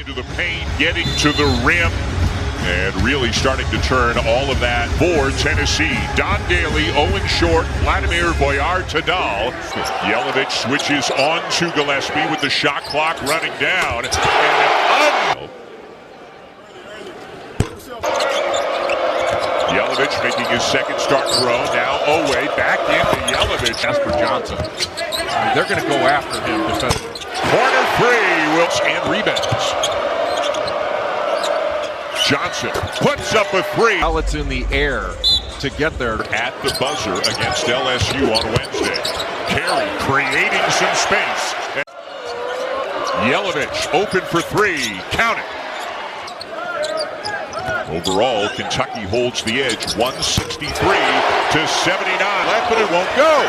into the paint, getting to the rim, and really starting to turn all of that for Tennessee. Don Daly, Owen Short, Vladimir Voyard-Tadal. Yelovich switches on to Gillespie with the shot clock running down. And Yelovich making his second start throw. Now Owe back into Yelovich. Jasper Johnson. They're going to go after him defensively. Corner three, Wilkes, and rebounds. Johnson puts up a three. While it's in the air to get there. At the buzzer against LSU on Wednesday. Carey creating some space. Yelovich open for three. Count it. Overall, Kentucky holds the edge, 163 to 79. Left, but it won't go.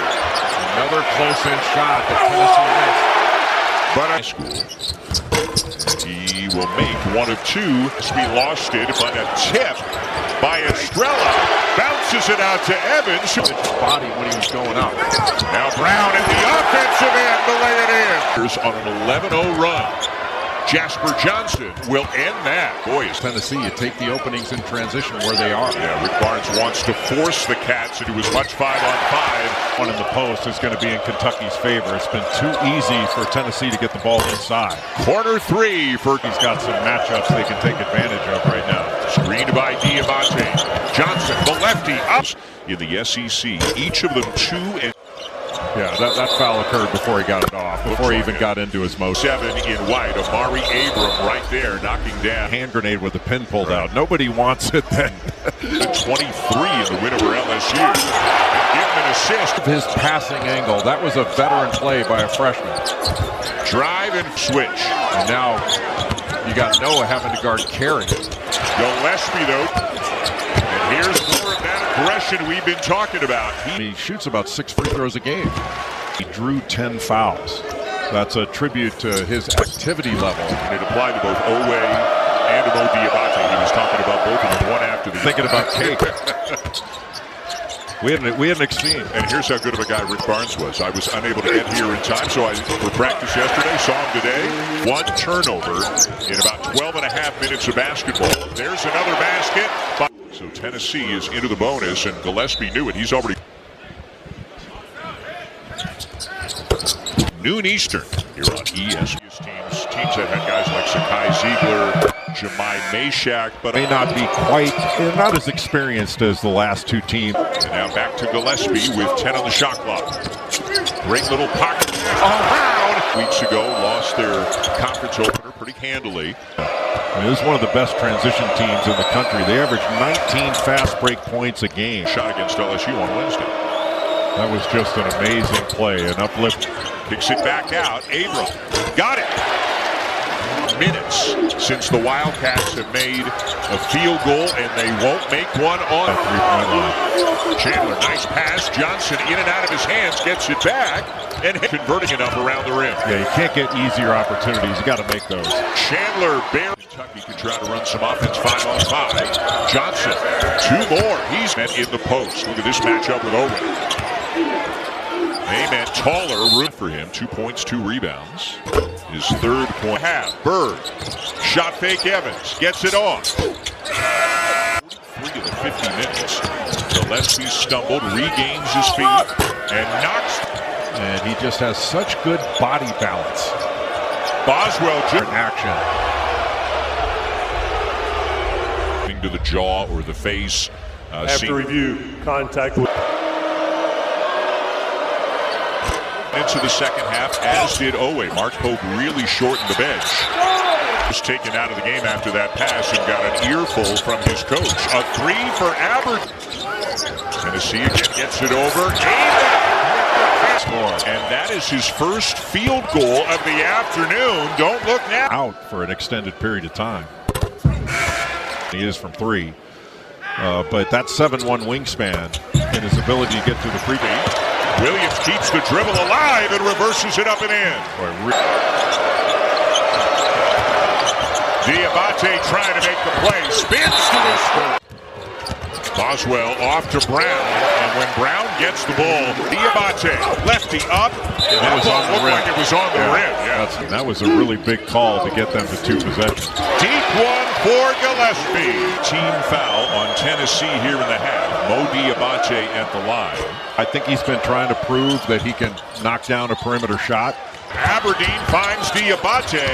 Another close-in shot that Tennessee missed. But he will make one of two. He lost it, but a tip by Estrella bounces it out to Evans. His body when he was going up. Now Brown at the offensive end to lay it in. On an 11-0 run. Jasper Johnson will end that. Boy, is Tennessee, you take the openings in transition where they are. Yeah, Rick Barnes wants to force the Cats into as much 5-on-5. One in the post is going to be in Kentucky's favor. It's been too easy for Tennessee to get the ball inside. Corner three for He's got some matchups they can take advantage of right now. Screened by Diamante. Johnson, the lefty, up in the SEC. Each of them 2 and yeah, that foul occurred before he got it off, before he even got into his motion. 7 in white. Amari Abram right there knocking down. Hand grenade with the pin pulled out. Nobody wants it then. 23 in the win over LSU. And give him an assist. His passing angle, that was a veteran play by a freshman. Drive and switch. And now you got Noah having to guard Carey. Gillespie though. And here's more of that aggression we've been talking about. He shoots about 6 free throws a game. He drew 10 fouls. That's a tribute to his activity level. And it applied to both Owe and Mo Diabate. He was talking about both of them one after the other. Thinking about cake. We hadn't exceeded. And here's how good of a guy Rick Barnes was. I was unable to get here in time, so I for practice yesterday, saw him today. 1 turnover in about 12 and a half minutes of basketball. There's another basket. So Tennessee is into the bonus, and Gillespie knew it. He's already noon Eastern here on ESPN. Teams that had guys like Sakai Ziegler, Jemai Meshack, but may not be not as experienced as the last 2 teams. And now back to Gillespie with 10 on the shot clock. Great little pocket around. Weeks ago, lost their conference opener pretty handily. This is one of the best transition teams in the country. They average 19 fast break points a game. Shot against LSU on Wednesday. That was just an amazing play, an uplift. Kicks it back out. Abram got it. Minutes since the Wildcats have made a field goal, and they won't make one on that 3-point line. Chandler, nice pass. Johnson in and out of his hands, gets it back, and converting enough around the rim. Yeah, you can't get easier opportunities. You got to make those. Chandler, Kentucky could try to run some offense 5-on-5. Johnson, 2 more. He's in the post. Look at this matchup with Owen. Amen. Taller, room for him. 2 points, 2 rebounds. His 3rd point. Half. Bird. Shot fake Evans. Gets it off. 43 of the 50 minutes. Gillespie stumbled, regains his feet, and knocks. And he just has such good body balance. Boswell in action. To the jaw or the face. After review, contact with. Into the second half, as did Owe. Mark Pope really shortened the bench. Was taken out of the game after that pass and got an earful from his coach. A 3 for Abercrombie. Tennessee again gets it over. And that is his first field goal of the afternoon. Don't look now. Out for an extended period of time. He is from 3. But that 7'1" wingspan and his ability to get to the free throw. Williams keeps the dribble alive and reverses it up and in. Diabate trying to make the play. Spins to the score. Boswell off to Brown, and when Brown gets the ball, Diabate, lefty up, and that ball looked like it was on the rim. Yeah. That was a really big call to get them to 2 possessions. Deep one for Gillespie. Team foul on Tennessee here in the half. Mo Diabate at the line. I think he's been trying to prove that he can knock down a perimeter shot. Aberdeen finds Diabate,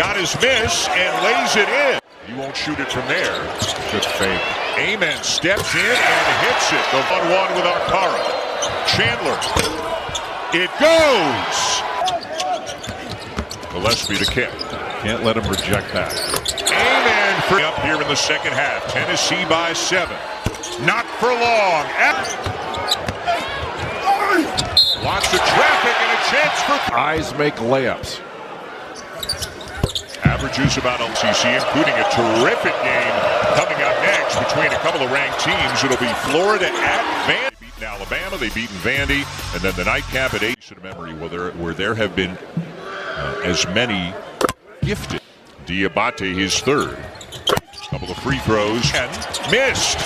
got his miss, and lays it in. He won't shoot it from there. Good fake. Amen steps in and hits it. The 1-1 with Arcara. Chandler. It goes. Gillespie to kick. Can't let him reject that. Amen for up here in the second half. Tennessee by 7. Not for long. Lots of traffic and a chance for Eyes make layups. Averages about LCC, including a terrific game coming up next between a couple of ranked teams. It'll be Florida at Vandy. They beaten Alabama, they beaten Vandy, and then the nightcap at 8 of memory where there have been as many gifted. Diabate his third. Couple of free throws and missed.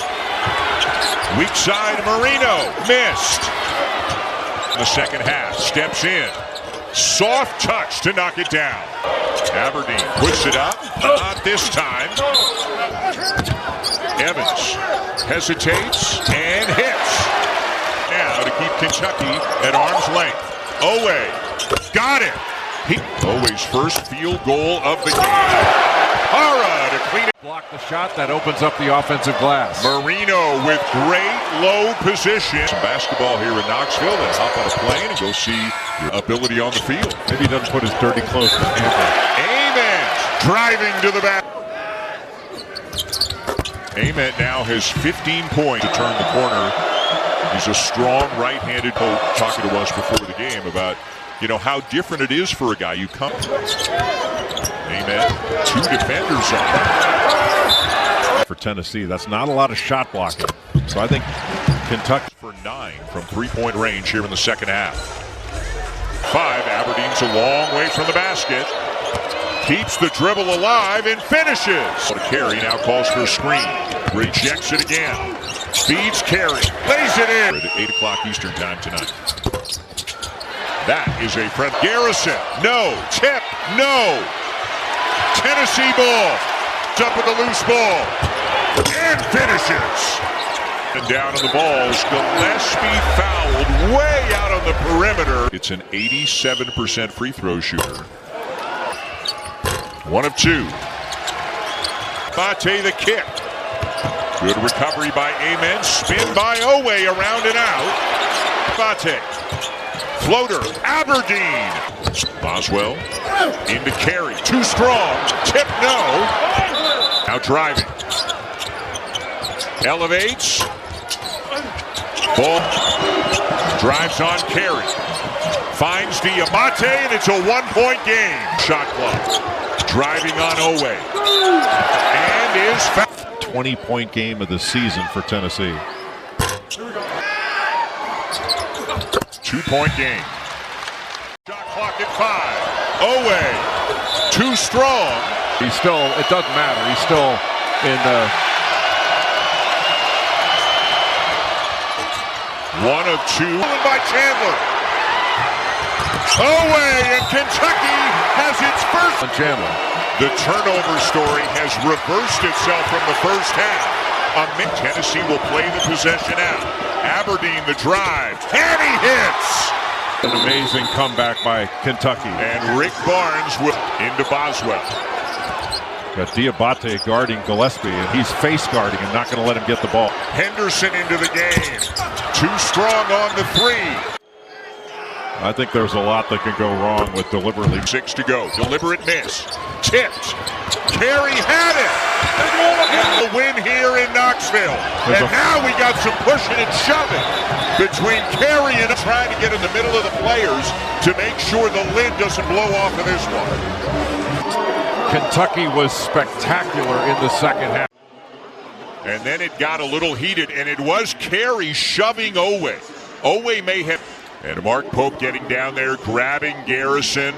Weak side Marino missed. In the second half, steps in. Soft touch to knock it down. Aberdeen puts it up. Not this time. Evans hesitates and hits. Now to keep Kentucky at arm's length. Owe got it. Owe's first field goal of the game. Hara to clean it. Block the shot that opens up the offensive glass. Marino with great low position. Some basketball here in Knoxville. Then hop on a plane and go see your ability on the field. Maybe he doesn't put his dirty clothes in the hamper. Amen driving to the back. Amen now has 15 points to turn the corner. He's a strong right-handed coach. Talking to us before the game about how different it is for a guy. You come. Amen. 2 defenders on. For Tennessee, that's not a lot of shot blocking. So I think Kentucky for 9 from 3-point range here in the second half. 5. Aberdeen's a long way from the basket. Keeps the dribble alive and finishes. Carey now calls for a screen. Rejects it again. Feeds Carey. Lays it in. At 8 o'clock Eastern time tonight. That is a friend. Garrison. No. Tip. No. Tennessee ball. Up with the loose ball. And finishes. And down on the balls. Gillespie fouled way out on the perimeter. It's an 87% free throw shooter. 1 of 2. Bate the kick. Good recovery by Amen. Spin by Owe around and out. Bate. Floater. Aberdeen. Boswell. Into Carey. Too strong. Tip no. Now driving. Elevates. Ball. Drives on Carey. Finds Diabate, and it's a 1-point game. Shot clock. Driving on Owe. And is fouled. 20-point game of the season for Tennessee. 2-point game. Shot clock at 5. Owe. Too strong. He's still, it doesn't matter. He's still in the... 1 of 2 by Chandler. Owe, and Kentucky has its first. Chandler. The turnover story has reversed itself from the first half. Tennessee will play the possession out. Aberdeen the drive, and he hits. An amazing comeback by Kentucky. And Rick Barnes will into Boswell. Got Diabate guarding Gillespie, and he's face guarding and not going to let him get the ball. Henderson into the game. Too strong on the 3. I think there's a lot that can go wrong with deliberately. 6 to go. Deliberate miss. Tipped. Carey had it. And the win here in Knoxville. And now we got some pushing and shoving between Carey and trying to get in the middle of the players to make sure the lid doesn't blow off of this one. Kentucky was spectacular in the second half. And then it got a little heated, and it was Carey shoving Owe. Owe may have... And Mark Pope getting down there, grabbing Garrison.